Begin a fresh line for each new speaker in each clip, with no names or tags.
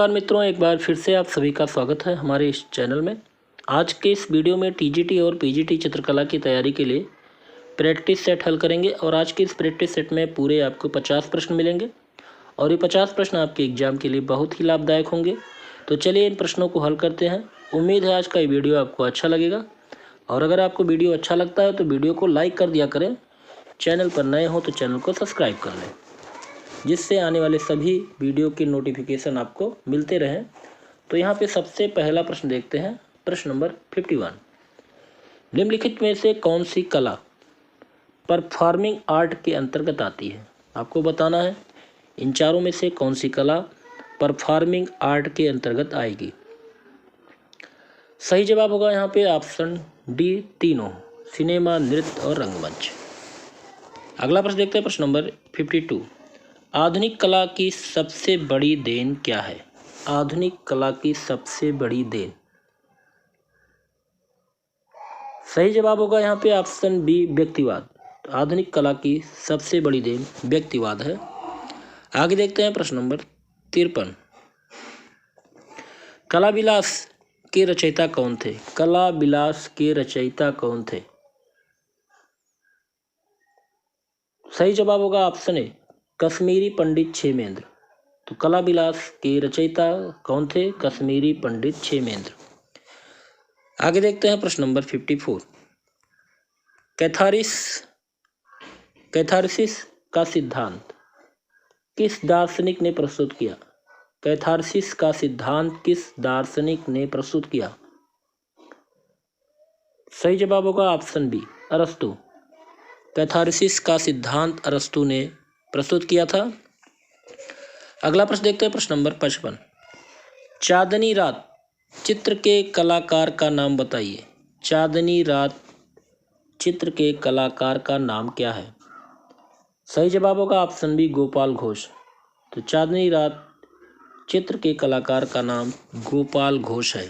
नमस्कार मित्रों, एक बार फिर से आप सभी का स्वागत है हमारे इस चैनल में। आज के इस वीडियो में टीजीटी और पीजीटी चित्रकला की तैयारी के लिए प्रैक्टिस सेट हल करेंगे और आज के इस प्रैक्टिस सेट में पूरे आपको 50 प्रश्न मिलेंगे और ये 50 प्रश्न आपके एग्जाम के लिए बहुत ही लाभदायक होंगे। तो चलिए इन प्रश्नों को हल करते हैं। उम्मीद है आज का ये वीडियो आपको अच्छा लगेगा और अगर आपको वीडियो अच्छा लगता है तो वीडियो को लाइक कर दिया करें। चैनल पर नए हो तो चैनल को सब्सक्राइब कर लें, जिससे आने वाले सभी वीडियो की नोटिफिकेशन आपको मिलते रहें। तो यहाँ पे सबसे पहला प्रश्न देखते हैं, प्रश्न नंबर 51। निम्नलिखित में से कौन सी कला परफॉर्मिंग आर्ट के अंतर्गत आती है? आपको बताना है इन चारों में से कौन सी कला परफॉर्मिंग आर्ट के अंतर्गत आएगी। सही जवाब होगा यहाँ पे ऑप्शन डी, तीनों, सिनेमा, नृत्य और रंगमंच। अगला प्रश्न देखते हैं, प्रश्न नंबर 52। आधुनिक कला की सबसे बड़ी देन क्या है? आधुनिक कला की सबसे बड़ी देन। सही जवाब होगा यहाँ पे ऑप्शन बी, व्यक्तिवाद। तो आधुनिक कला की सबसे बड़ी देन व्यक्तिवाद है। आगे देखते हैं, प्रश्न नंबर 53। कला विलास के रचयिता कौन थे? कला विलास के रचयिता कौन थे? सही जवाब होगा ऑप्शन ए, कश्मीरी पंडित क्षेमेंद्र। तो कला विलास के रचयिता कौन थे? कश्मीरी पंडित क्षेमेंद्र। आगे देखते हैं, प्रश्न नंबर 54। कैथारसिस का सिद्धांत किस दार्शनिक ने प्रस्तुत किया? कैथारसिस का सिद्धांत किस दार्शनिक ने प्रस्तुत किया? सही जवाब होगा ऑप्शन बी, अरस्तु। कैथारसिस का सिद्धांत अरस्तु ने प्रस्तुत किया था। अगला प्रश्न देखते हैं, प्रश्न नंबर 55। चांदनी रात चित्र के कलाकार का नाम बताइए। चांदनी रात चित्र के कलाकार का नाम क्या है? सही जवाब होगा ऑप्शन बी, गोपाल घोष। तो चांदनी रात चित्र के कलाकार का नाम गोपाल घोष है।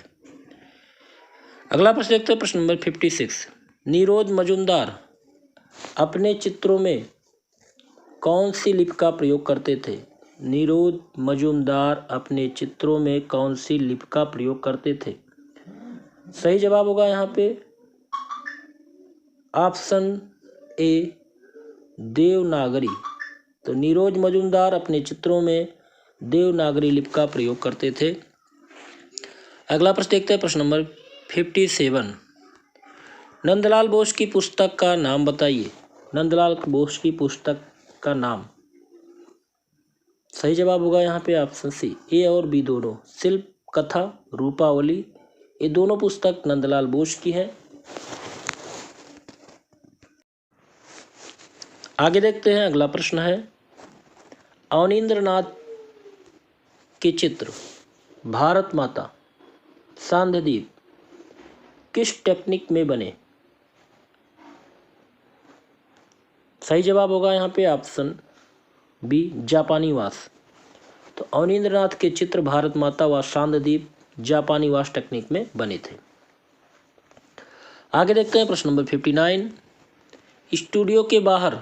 अगला प्रश्न देखते हैं, प्रश्न नंबर 56। निरोध मजुमदार अपने चित्रों में कौन सी लिपि का प्रयोग करते थे? निरोध मजुमदार अपने चित्रों में कौन सी लिपि का प्रयोग करते थे? सही जवाब होगा यहाँ पे ऑप्शन ए, देवनागरी। तो निरोध मजुमदार अपने चित्रों में देवनागरी लिपि का प्रयोग करते थे। अगला प्रश्न देखते हैं, प्रश्न नंबर 57। नंदलाल बोस की पुस्तक का नाम बताइए। नंदलाल बोस की पुस्तक का नाम। सही जवाब होगा यहाँ पे ऑप्शन सी, ए और बी दोनों, शिल्प कथा रूपावली। ये दोनों पुस्तक नंदलाल बोस की है। आगे देखते हैं, अगला प्रश्न है, अवनींद्रनाथ के चित्र भारत माता, सांध्यदीप किस टेक्निक में बने? सही जवाब होगा यहाँ पे ऑप्शन बी, जापानी वास। तो अवनींद्रनाथ के चित्र भारत माता व सांध्यदीप जापानी वास टेक्निक में बने थे। आगे देखते हैं, प्रश्न नंबर 59। स्टूडियो के बाहर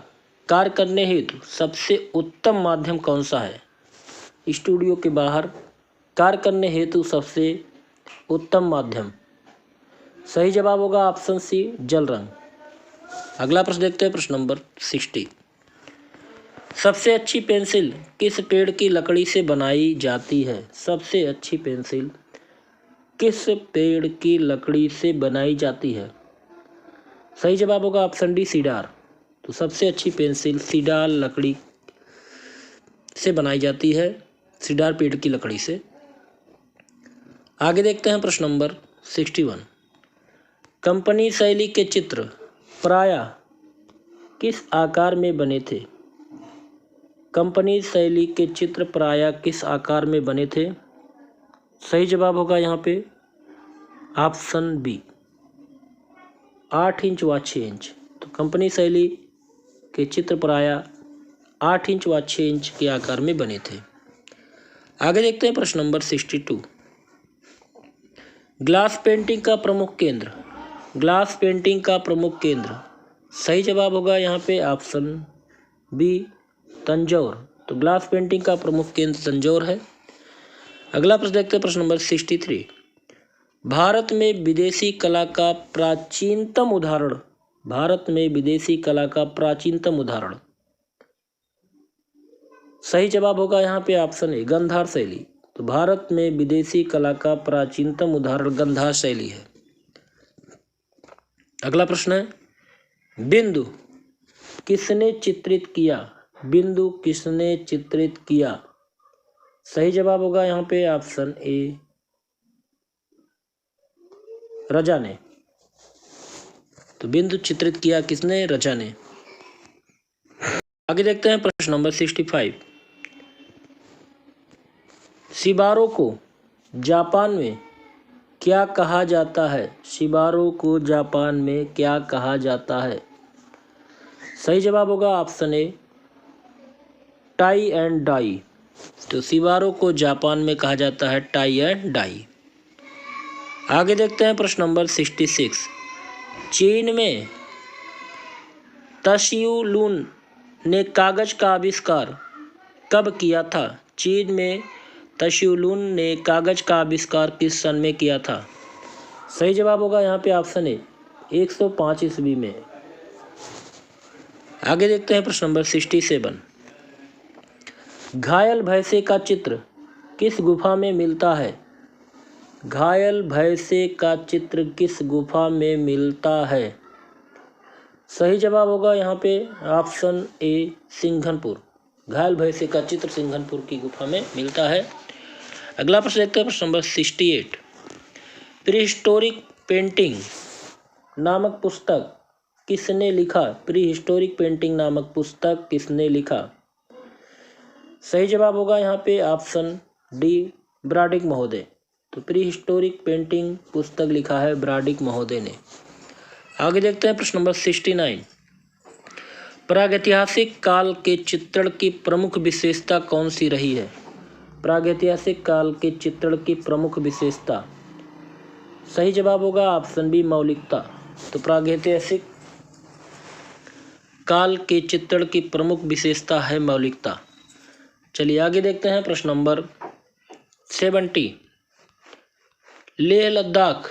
कार्य करने हेतु सबसे उत्तम माध्यम कौन सा है? स्टूडियो के बाहर कार्य करने हेतु सबसे उत्तम माध्यम। सही जवाब होगा ऑप्शन सी, जल रंग। अगला प्रश्न देखते हैं, प्रश्न नंबर 60। सबसे अच्छी पेंसिल किस पेड़ की लकड़ी से बनाई जाती है? सबसे अच्छी पेंसिल किस पेड़ की लकड़ी से बनाई जाती है? सही जवाब होगा ऑप्शन डी, सीडार। तो सबसे अच्छी पेंसिल सीडार लकड़ी से बनाई जाती है, सीडार पेड़ की लकड़ी से। आगे देखते हैं, प्रश्न नंबर 61। कंपनी शैली के चित्र प्रायः किस आकार में बने थे? कंपनी शैली के चित्र प्रायः किस आकार में बने थे? सही जवाब होगा यहाँ पे ऑप्शन बी, 8 इंच व 6 इंच। तो कंपनी शैली के चित्र प्रायः 8 इंच व 6 इंच के आकार में बने थे। आगे देखते हैं, प्रश्न नंबर 62। ग्लास पेंटिंग का प्रमुख केंद्र। ग्लास पेंटिंग का प्रमुख केंद्र। सही जवाब होगा यहाँ पे ऑप्शन बी, तंजौर। तो ग्लास पेंटिंग का प्रमुख केंद्र तंजौर है। अगला प्रश्न देखते हैं, प्रश्न नंबर 63। भारत में विदेशी कला का प्राचीनतम उदाहरण। भारत में विदेशी कला का प्राचीनतम उदाहरण। सही जवाब होगा यहाँ पे ऑप्शन ए, गंधार शैली। तो भारत में विदेशी कला का प्राचीनतम उदाहरण गंधार शैली है। अगला प्रश्न है, बिंदु किसने चित्रित किया। बिंदु किसने चित्रित किया। सही जवाब होगा यहाँ पे ऑप्शन ए, रजा ने। तो बिंदु चित्रित किया किसने, रजा ने। आगे देखते हैं प्रश्न नंबर 65। सिबारो को जापान में क्या कहा जाता है। सिबारो को जापान में क्या कहा जाता है। सही जवाब होगा option A, tie and dye. तो सिबारो को जापान में कहा जाता है टाई एंड डाई। आगे देखते हैं प्रश्न नंबर 66। चीन में तशियू लुन ने कागज का आविष्कार कब किया था। चीन में तशियू लुन ने कागज का आविष्कार किस सन में किया था। सही जवाब होगा यहाँ पे ऑप्शन ए, 105 ईस्वी में। आगे देखते हैं प्रश्न नंबर 67। घायल भैंसे का चित्र किस गुफा में मिलता है। घायल भैंसे का चित्र किस गुफा में मिलता है। सही जवाब होगा यहाँ पे ऑप्शन ए, सिंघनपुर। घायल भैंसे का चित्र सिंघनपुर की गुफा में मिलता है। अगला प्रश्न देखते हैं, प्रश्न नंबर 68। प्रीहिस्टोरिक पेंटिंग नामक पुस्तक किसने लिखा। प्रीहिस्टोरिक पेंटिंग नामक पुस्तक किसने लिखा। सही जवाब होगा यहाँ पे ऑप्शन डी, ब्राडिक महोदय। तो प्रीहिस्टोरिक पेंटिंग पुस्तक लिखा है ब्राडिक महोदय ने। आगे देखते हैं प्रश्न नंबर 69। प्रागैतिहासिक काल के चित्रण की प्रमुख विशेषता कौन सी रही है। प्रागैतिहासिक काल के चित्रण की प्रमुख विशेषता। सही जवाब होगा ऑप्शन बी, मौलिकता। तो प्रागैतिहासिक काल के चित्रण की प्रमुख विशेषता है मौलिकता। चलिए आगे देखते हैं प्रश्न नंबर 70। लेह लद्दाख,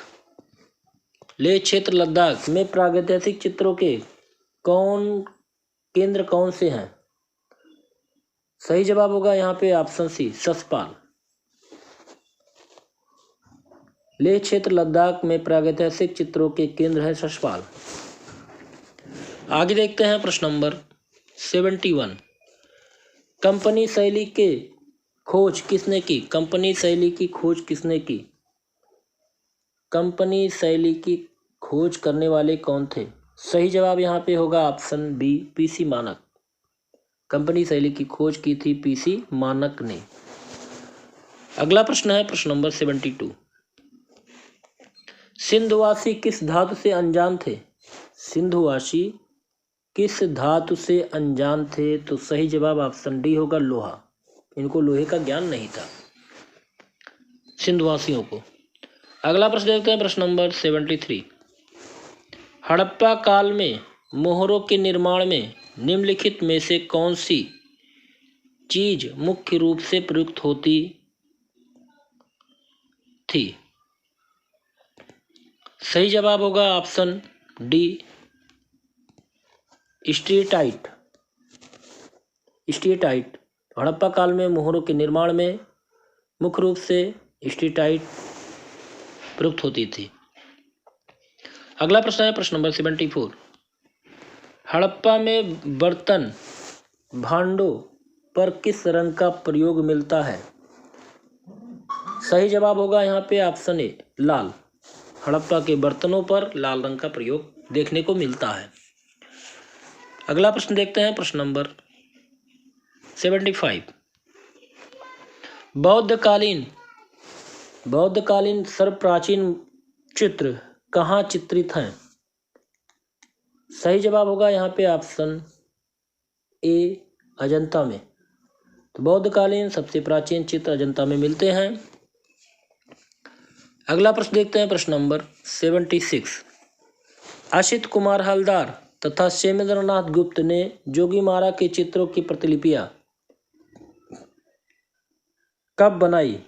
लेह क्षेत्र लद्दाख में प्रागैतिहासिक चित्रों के केंद्र कौन से हैं। सही जवाब होगा यहाँ पे ऑप्शन सी, ससपाल। लेह क्षेत्र लद्दाख में प्रागैतिहासिक चित्रों के केंद्र है ससपाल। आगे देखते हैं प्रश्न नंबर 71। कंपनी शैली के खोज किसने की। कंपनी शैली की खोज किसने की। कंपनी शैली की खोज करने वाले कौन थे। सही जवाब यहाँ पे होगा ऑप्शन बी, पीसी मानक। कंपनी शैली की खोज की थी पीसी मानक ने। अगला प्रश्न है प्रश्न नंबर 72। सिंधुवासी किस धातु से अनजान थे। सिंधुवासी किस धातु से अनजान थे। तो सही जवाब ऑप्शन डी होगा, लोहा। इनको लोहे का ज्ञान नहीं था सिंधुवासियों को। अगला प्रश्न देखते हैं प्रश्न नंबर 73। हड़प्पा काल में मोहरों के निर्माण में निम्नलिखित में से कौन सी चीज मुख्य रूप से प्रयुक्त होती थी। सही जवाब होगा option D, steatite. Steatite Harappa काल में मोहरों के निर्माण में मुख्य रूप से स्टीटाइट प्रयुक्त होती थी। अगला प्रश्न है प्रश्न नंबर 74। हड़प्पा में बर्तन भांडों पर किस रंग का प्रयोग मिलता है। सही जवाब होगा यहाँ पे ऑप्शन ए, लाल। हड़प्पा के बर्तनों पर लाल रंग का प्रयोग देखने को मिलता है। अगला प्रश्न देखते हैं प्रश्न नंबर 75। बौद्धकालीन सर्वप्राचीन चित्र कहाँ चित्रित हैं। सही जवाब होगा यहाँ पे ऑप्शन ए, अजंता में। तो बौद्धकालीन सबसे प्राचीन चित्र अजंता में मिलते हैं। अगला प्रश्न देखते हैं प्रश्न नंबर 76। असित कुमार हलदार तथा क्षेमेंद्रनाथ गुप्त ने जोगीमारा के चित्रों की प्रतिलिपियां कब बनाई।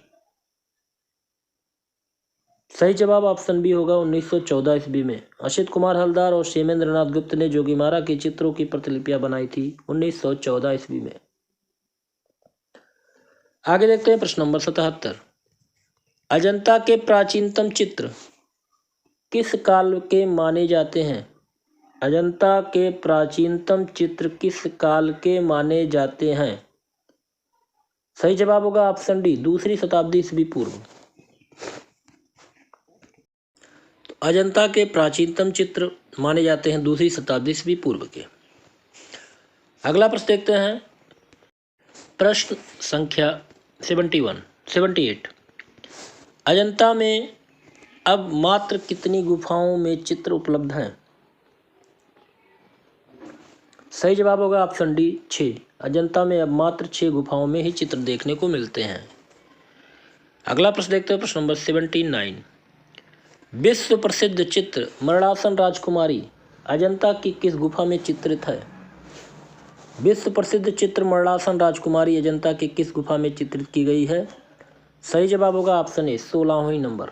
सही जवाब ऑप्शन बी होगा 1914 ईस्वी में। असित कुमार हलदार और क्षेमेंद्र नाथ गुप्त ने जोगीमारा के चित्रों की प्रतिलिपियां बनाई थी 1914 ईस्वी में। आगे देखते हैं प्रश्न नंबर 77। अजंता के प्राचीनतम चित्र किस काल के माने जाते हैं? अजंता के प्राचीनतम चित्र किस काल के माने जाते हैं? सही जवाब होगा ऑप्शन डी, दूसरी शताब्दी ईस्वी पूर्व। तो अजंता के प्राचीनतम चित्र माने जाते हैं दूसरी शताब्दी ईस्वी पूर्व के। अगला प्रश्न देखते हैं, प्रश्न संख्या 78। अजंता में अब मात्र कितनी गुफाओं में चित्र उपलब्ध हैं? सही जवाब होगा ऑप्शन डी, 6। अजंता में अब मात्र 6 गुफाओं में ही चित्र देखने को मिलते हैं। अगला प्रश्न देखते हैं, प्रश्न नंबर 79। विश्व प्रसिद्ध चित्र मरणासन राजकुमारी अजंता की किस गुफा में चित्रित है? विश्व प्रसिद्ध चित्र मरणासन राजकुमारी अजंता की किस गुफा में चित्रित की गई है? सही जवाब होगा ऑप्शन ए, 16वां नंबर।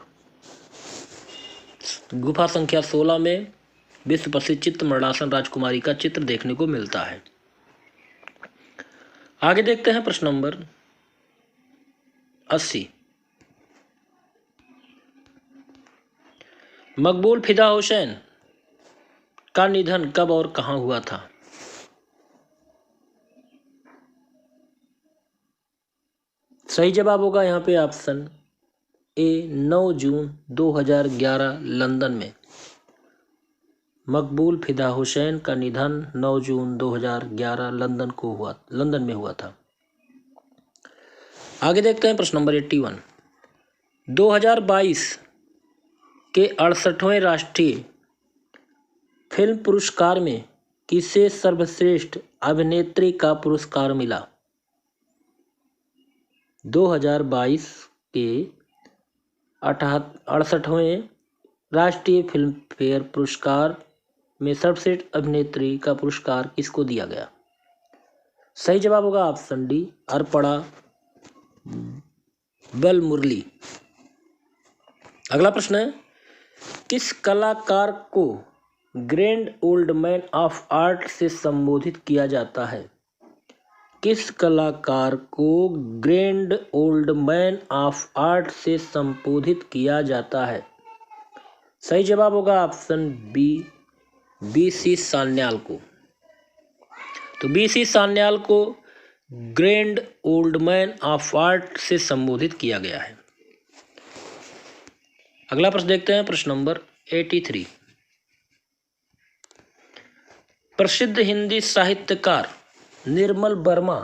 गुफा संख्या 16 में विश्व प्रसिद्ध चित्र मरणासन राजकुमारी का चित्र देखने को मिलता है। आगे देखते हैं प्रश्न नंबर 80। मकबूल फिदा हुसैन का निधन कब और कहां हुआ था? सही जवाब होगा यहाँ पे ऑप्शन ए, 9 जून 2011 लंदन में। मकबूल फिदा हुसैन का निधन 9 जून 2011 लंदन में हुआ था। आगे देखते हैं प्रश्न नंबर 81। 2022 के 68वें राष्ट्रीय फिल्म पुरस्कार में किसे सर्वश्रेष्ठ अभिनेत्री का पुरस्कार मिला? 2022 के 68वें राष्ट्रीय फिल्म फेयर पुरस्कार में सर्वश्रेष्ठ अभिनेत्री का पुरस्कार किसको दिया गया? सही जवाब होगा ऑप्शन डी, अर्पणा वेलमुरली। अगला प्रश्न है, किस कलाकार को grand old man of art से संबोधित किया जाता है? किस कलाकार को grand old man of art से संबोधित किया जाता है? सही जवाब होगा ऑप्शन बी, बी.सी. सान्याल को। तो बी.सी. सान्याल को grand old man of art से संबोधित किया गया है। अगला प्रश्न देखते हैं, प्रश्न नंबर 83। प्रसिद्ध हिंदी साहित्यकार निर्मल वर्मा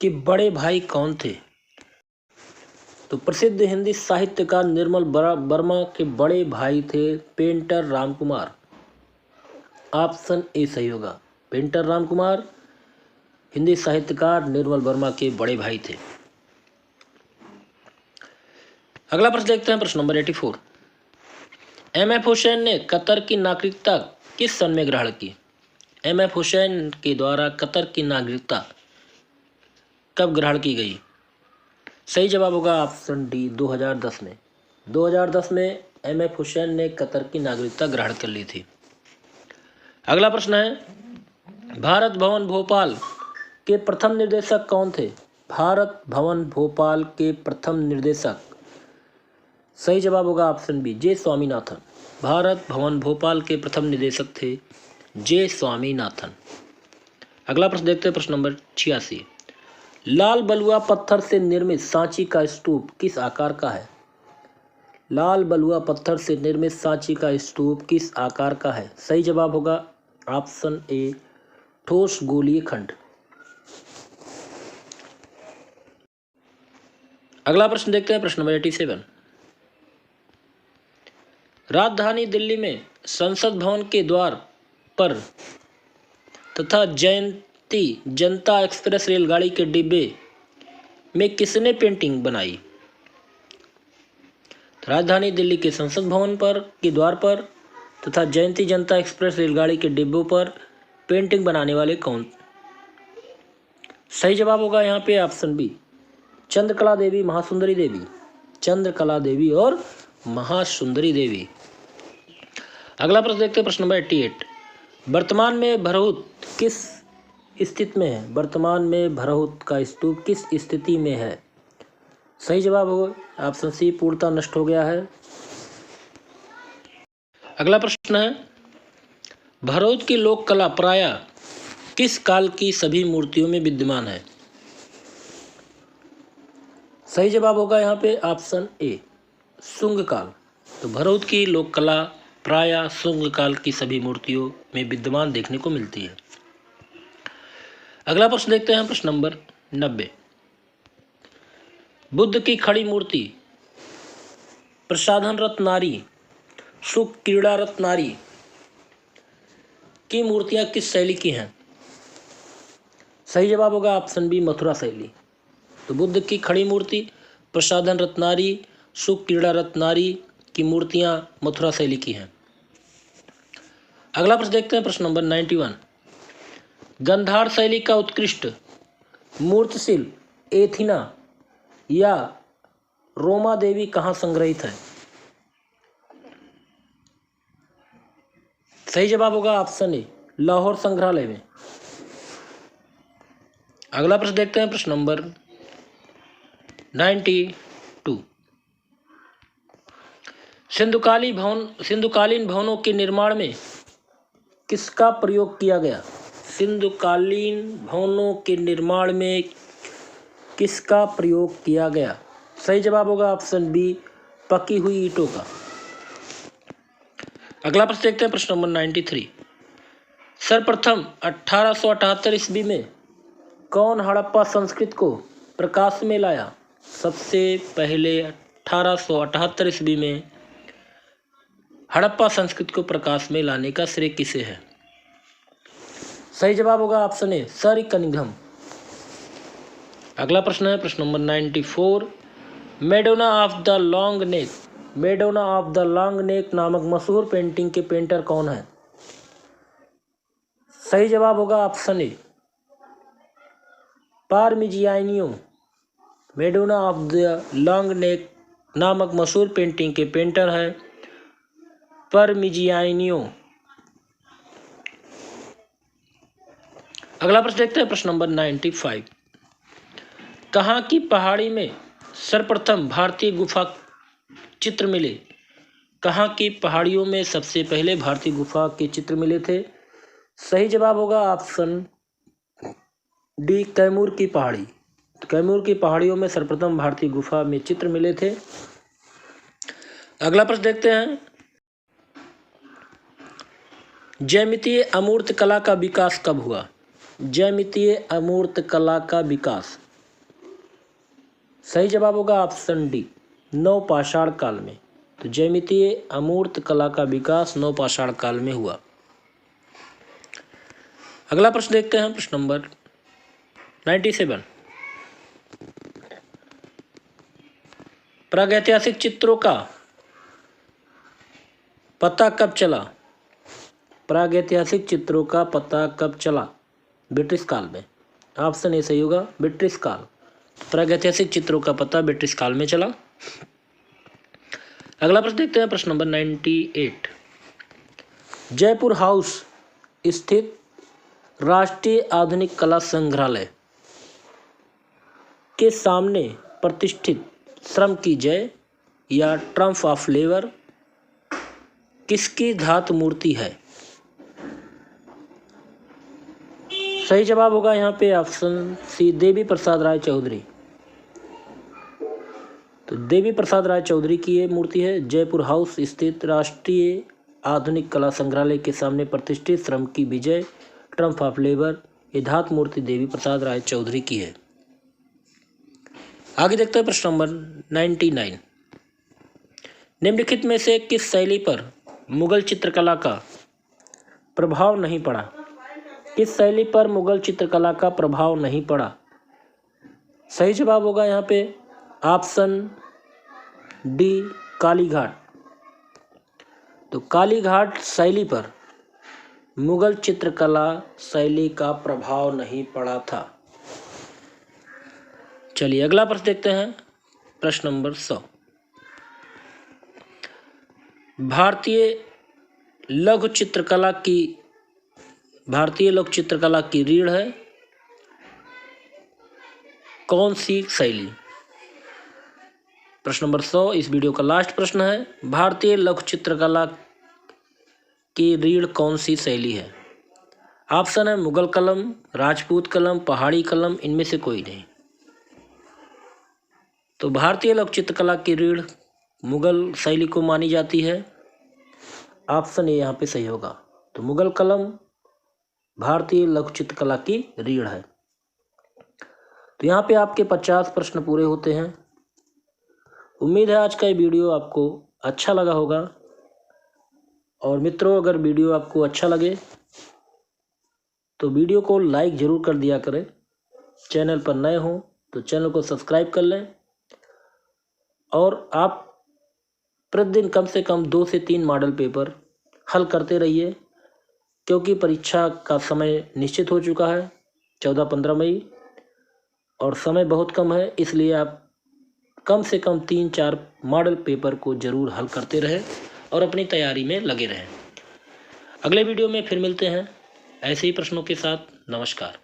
के बड़े भाई कौन थे? तो प्रसिद्ध हिंदी साहित्यकार निर्मल वर्मा के बड़े भाई थे पेंटर रामकुमार। ऑप्शन ए सही होगा, पेंटर रामकुमार हिंदी साहित्यकार निर्मल वर्मा के बड़े भाई थे। अगला प्रश्न देखते हैं, प्रश्न नंबर 84। एम.एफ. हुसैन ने कतर की नागरिकता किस सन में ग्रहण की? एम.एफ. हुसैन के द्वारा कतर की नागरिकता कब ग्रहण की गई? सही जवाब होगा ऑप्शन डी, 2010 में। 2010 में एम.एफ. हुसैन ने कतर की नागरिकता ग्रहण कर ली थी। अगला प्रश्न है, भारत भवन भोपाल के प्रथम निर्देशक कौन थे? भारत भवन भोपाल के प्रथम निर्देशक, सही जवाब होगा ऑप्शन बी, जे स्वामीनाथन। भारत भवन भोपाल के प्रथम निदेशक थे जे स्वामीनाथन। अगला प्रश्न देखते हैं, प्रश्न नंबर 86। लाल बलुआ पत्थर से निर्मित सांची का स्तूप किस आकार का है? लाल बलुआ पत्थर से निर्मित सांची का स्तूप किस आकार का है? सही जवाब होगा ऑप्शन ए, ठोस गोलीय खंड। अगला प्रश्न देखते हैं, प्रश्न नंबर 87। राजधानी दिल्ली में संसद भवन के द्वार पर तथा जयंती जनता एक्सप्रेस रेलगाड़ी के डिब्बे में किसने पेंटिंग बनाई? राजधानी दिल्ली के संसद भवन पर के द्वार पर तथा जयंती जनता एक्सप्रेस रेलगाड़ी के डिब्बों पर पेंटिंग बनाने वाले कौन? सही जवाब होगा यहाँ पे ऑप्शन बी, चंद्रकला देवी, महासुंदरी देवी। चंद्रकला देवी और महासुंदरी देवी। अगला प्रश्न देखते हैं, प्रश्न नंबर 88। वर्तमान में भरहुत किस स्थिति में है? वर्तमान में भरहुत का स्तूप किस स्थिति में है? सही जवाब होगा ऑप्शन सी, पूर्णतः नष्ट हो गया है। अगला प्रश्न है, भरहुत की लोक कला प्रायः किस काल की सभी मूर्तियों में विद्यमान है? सही जवाब होगा यहाँ पे ऑप्शन ए, शुंग काल। तो भरहुत की लोक कला प्रायः शुंग काल की सभी मूर्तियों में विद्यमान देखने को मिलती है। अगला प्रश्न देखते हैं, प्रश्न नंबर 90। बुद्ध की खड़ी मूर्ति, प्रसाधनरत नारी, सुख क्रीड़ारत नारी की मूर्तियां किस शैली की हैं? सही जवाब होगा ऑप्शन बी, मथुरा शैली। तो बुद्ध की खड़ी मूर्ति, प्रसाधनरत नारी, सुख क्रीड़ारत नारी की मूर्तियां मथुरा शैली की हैं। अगला प्रश्न देखते हैं, प्रश्न नंबर 91। गंधार शैली का उत्कृष्ट मूर्ति शिल्प एथीना या रोमा देवी कहाँ संग्रहित है? सही जवाब होगा ऑप्शन ए, लाहौर संग्रहालय में। अगला प्रश्न देखते हैं, प्रश्न नंबर 92। सिंधुकालीन भवनों के निर्माण में किसका प्रयोग किया गया? सिंधुकालीन भवनों के निर्माण में किसका प्रयोग किया गया? सही जवाब होगा ऑप्शन बी, पकी हुई ईंटों का। अगला प्रश्न देखते हैं, प्रश्न नंबर 93। सर्वप्रथम 1878 ईस्वी में कौन हड़प्पा संस्कृति को प्रकाश में लाया? सबसे पहले 1878 ईस्वी में हड़प्पा संस्कृति को प्रकाश में लाने का श्रेय किसे है? सही जवाब होगा ऑप्शन ए, सर कनिंघम। अगला प्रश्न है, प्रश्न number 94। Madonna of the long neck नामक मशहूर पेंटिंग के पेंटर कौन है? सही जवाब होगा option A, Parmigianino. Madonna of the long neck नामक मशहूर पेंटिंग के पेंटर है पारमिजियानियो। अगला प्रश्न देखते हैं, प्रश्न नंबर 95। कहाँ की पहाड़ी में सर्वप्रथम भारतीय गुफा चित्र मिले? कहाँ की पहाड़ियों में सबसे पहले भारतीय गुफा के चित्र मिले थे? सही जवाब होगा ऑप्शन डी, कैमूर की पहाड़ी। तो कैमूर की पहाड़ियों में सर्वप्रथम भारतीय गुफा में चित्र मिले थे। अगला प्रश्न देखते हैं, ज्यामितीय अमूर्त कला का विकास कब हुआ? ज्यामितीय अमूर्त कला का विकास। सही जवाब होगा ऑप्शन डी, नवपाषाण काल में। तो ज्यामितीय अमूर्त कला का विकास नवपाषाण काल में हुआ। अगला प्रश्न देखते हैं, प्रश्न नंबर 97। प्रागैतिहासिक चित्रों का पता कब चला? प्रागैतिहासिक चित्रों का पता कब चला? ब्रिटिश काल में। ऑप्शन ए सही होगा, ब्रिटिश काल। प्रागैतिहासिक चित्रों का पता ब्रिटिश काल में चला। अगला प्रश्न देखते हैं, प्रश्न नंबर 98। जयपुर हाउस स्थित राष्ट्रीय आधुनिक कला संग्रहालय के सामने प्रतिष्ठित श्रम की जय या ट्रम्फ ऑफ लेबर किसकी धातु मूर्ति है? सही जवाब होगा यहाँ पे ऑप्शन सी, देवी प्रसाद राय चौधरी। तो देवी प्रसाद राय चौधरी की ये मूर्ति है। जयपुर हाउस स्थित राष्ट्रीय आधुनिक कला संग्रहालय के सामने प्रतिष्ठित श्रम की विजय, ट्रम्प ऑफ लेबर, ये धातु मूर्ति देवी प्रसाद राय चौधरी की है। आगे देखते हैं, प्रश्न नंबर 99। निम्नलिखित में से किस शैली पर मुगल चित्रकला का प्रभाव नहीं पड़ा? किस शैली पर मुगल चित्रकला का प्रभाव नहीं पड़ा? सही जवाब होगा यहाँ पे ऑप्शन डी, कालीघाट। तो कालीघाट शैली पर मुगल चित्रकला शैली का प्रभाव नहीं पड़ा था। चलिए अगला प्रश्न देखते हैं, प्रश्न नंबर 100। भारतीय लघु चित्रकला की रीढ़ है कौन सी शैली? प्रश्न नंबर 100 इस वीडियो का लास्ट प्रश्न है। भारतीय लघु चित्रकला की रीढ़ कौन सी शैली है? ऑप्शन है मुगल कलम, राजपूत कलम, पहाड़ी कलम, इनमें से कोई नहीं। तो भारतीय लघु चित्रकला की रीढ़ मुगल शैली को मानी जाती है। ऑप्शन ए यहाँ पे सही होगा। तो मुगल कलम भारतीय लघु चित्रकला की रीढ़ है। तो यहाँ पे आपके 50 प्रश्न पूरे होते हैं। उम्मीद है आज का ये वीडियो आपको अच्छा लगा होगा। और मित्रों, अगर वीडियो आपको अच्छा लगे तो वीडियो को लाइक ज़रूर कर दिया करें। चैनल पर नए हों तो चैनल को सब्सक्राइब कर लें। और आप प्रतिदिन कम से कम 2 से 3 मॉडल पेपर हल करते रहिए, क्योंकि परीक्षा का समय निश्चित हो चुका है 14-15 मई, और समय बहुत कम है। इसलिए आप कम से कम 3-4 मॉडल पेपर को ज़रूर हल करते रहें और अपनी तैयारी में लगे रहें। अगले वीडियो में फिर मिलते हैं ऐसे ही प्रश्नों के साथ। नमस्कार।